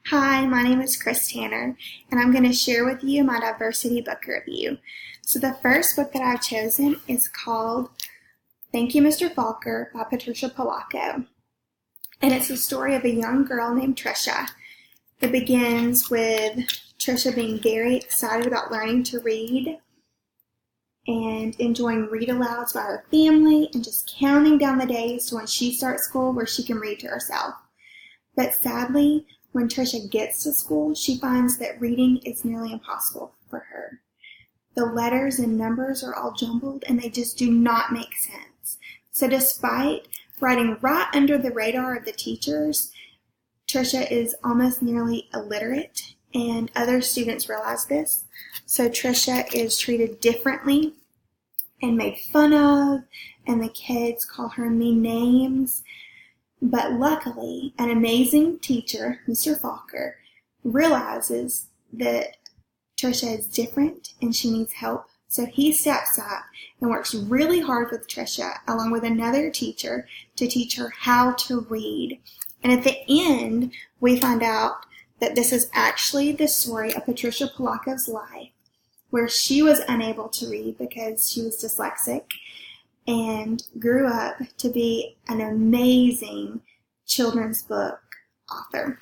Hi, my name is Kris and I'm going to share with you my diversity book review. So the first book that I've chosen is called Thank You, Mr. Falker by Patricia Polacco. And it's the story of a young girl named Trisha. It begins with Trisha being very excited about learning to read and enjoying read-alouds by her family and just counting down the days to when she starts school where she can read to herself. But sadly, when Trisha gets to school, she finds that reading is nearly impossible for her. The letters and numbers are all jumbled and they just do not make sense. So despite writing right under the radar of the teachers, Trisha is almost nearly illiterate, and other students realize this. So Trisha is treated differently and made fun of, and the kids call her mean names. But luckily, an amazing teacher, Mr. Falker, realizes that Trisha is different and she needs help. So he steps up and works really hard with Trisha, along with another teacher, to teach her how to read. And at the end, we find out that this is actually the story of Patricia Polacco's life, where she was unable to read because she was dyslexic, and grew up to be an amazing children's book author.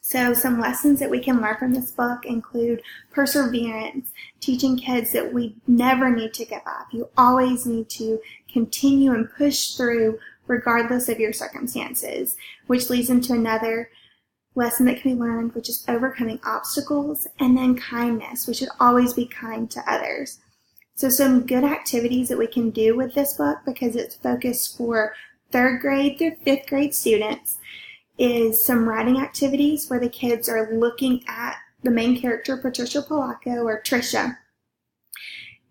So some lessons that we can learn from this book include perseverance, teaching kids that we never need to give up. You always need to continue and push through regardless of your circumstances, which leads into another lesson that can be learned, which is overcoming obstacles, and then kindness. We should always be kind to others. So some good activities that we can do with this book, because it's focused for 3rd grade through 5th grade students, is some writing activities where the kids are looking at the main character, Patricia Polacco, or Trisha,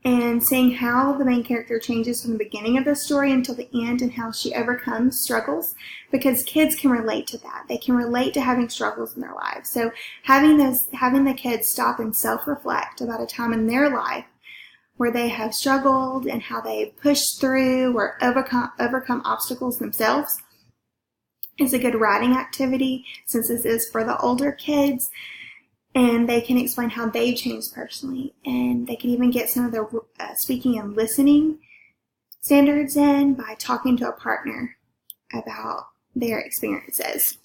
and seeing how the main character changes from the beginning of the story until the end, and how she overcomes struggles, because kids can relate to that. They can relate to having struggles in their lives. So having the kids stop and self-reflect about a time in their life where they have struggled and how they've pushed through or overcome obstacles themselves is a good writing activity, since this is for the older kids, and they can explain how they've changed personally, and they can even get some of their speaking and listening standards in by talking to a partner about their experiences.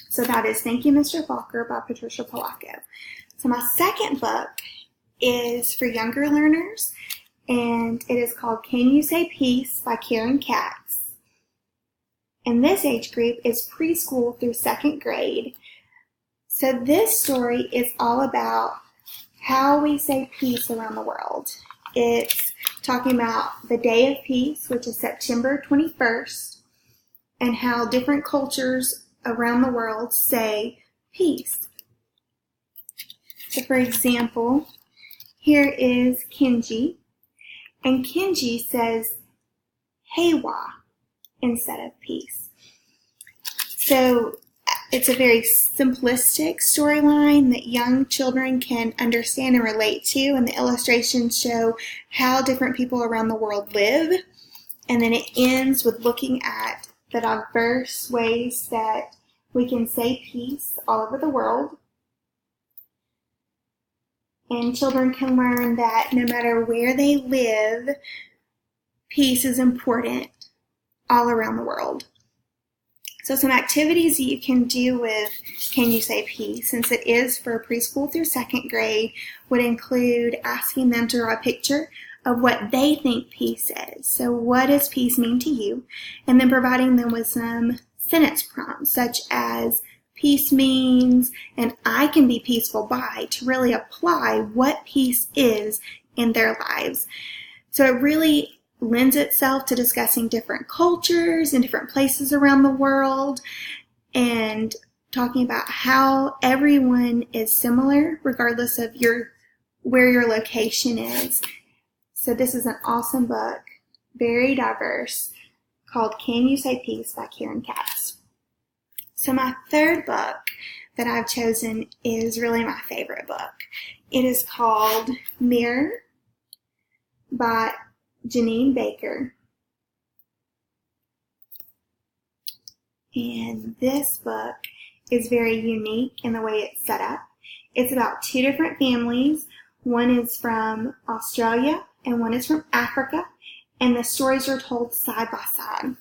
So that is Thank You, Mr. Falker by Patricia Polacco. So my second book is for younger learners, and it is called Can You Say Peace by Karen Katz. And this age group is preschool through 2nd grade. So this story is all about how we say peace around the world. It's talking about the Day of Peace, which is September 21st, and how different cultures around the world say peace. So for example, here is Kenji, and Kenji says Heiwa instead of peace. So it's a very simplistic storyline that young children can understand and relate to, and the illustrations show how different people around the world live. And then it ends with looking at the diverse ways that we can say peace all over the world. And children can learn that no matter where they live, peace is important all around the world. So some activities that you can do with Can You Say Peace, since it is for preschool through 2nd grade, would include asking them to draw a picture of what they think peace is. So what does peace mean to you? And then providing them with some sentence prompts, such as peace means, and I can be peaceful by, to really apply what peace is in their lives. So it really lends itself to discussing different cultures and different places around the world, and talking about how everyone is similar regardless of where your location is. So this is an awesome book, very diverse, called Can You Say Peace by Karen Katz. So my third book that I've chosen is really my favorite book. It is called Mirror by Janine Baker. And this book is very unique in the way it's set up. It's about two different families. One is from Australia and one is from Africa, and the stories are told side by side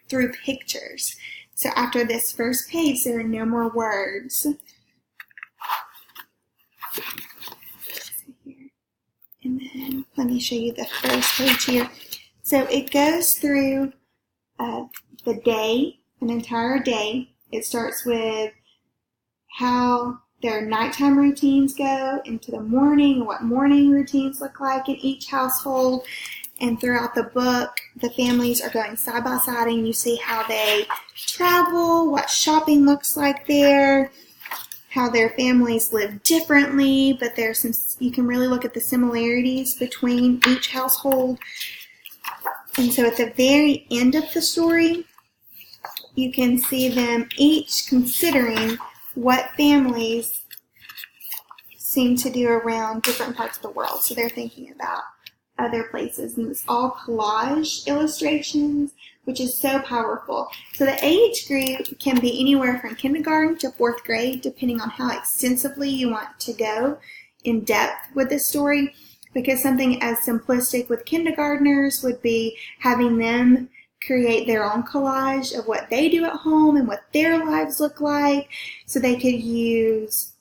through pictures. So after this first page, there are no more words. And then let me show you the first page here. So it goes through the day, an entire day. It starts with how their nighttime routines go into the morning, what morning routines look like in each household. And throughout the book, the families are going side by side, and you see how they travel, what shopping looks like there, how their families live differently, but there's you can really look at the similarities between each household. And so at the very end of the story, you can see them each considering what families seem to do around different parts of the world. So they're thinking about other places, and it's all collage illustrations, which is so powerful. So the age group can be anywhere from kindergarten to 4th grade, depending on how extensively you want to go in depth with this story, because something as simplistic with kindergartners would be having them create their own collage of what they do at home and what their lives look like. So they could use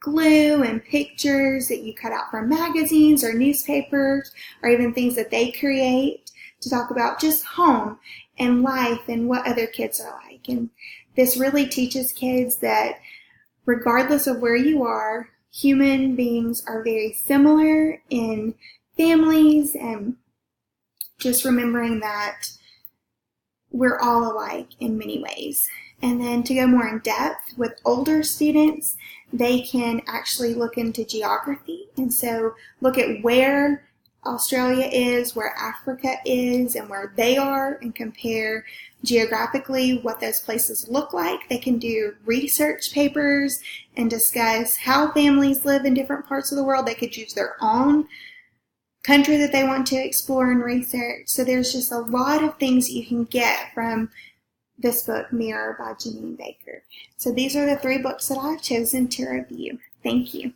glue and pictures that you cut out from magazines or newspapers, or even things that they create to talk about just home and life and what other kids are like. And this really teaches kids that regardless of where you are, human beings are very similar in families, and just remembering that we're all alike in many ways. And then to go more in depth with older students, they can actually look into geography, and so look at where Australia is, where Africa is, and where they are, and compare geographically what those places look like. They can do research papers and discuss how families live in different parts of the world. They could choose their own country that they want to explore and research. So there's just a lot of things you can get from this book, Mirror by Janine Baker. So these are the 3 books that I've chosen to review. Thank you.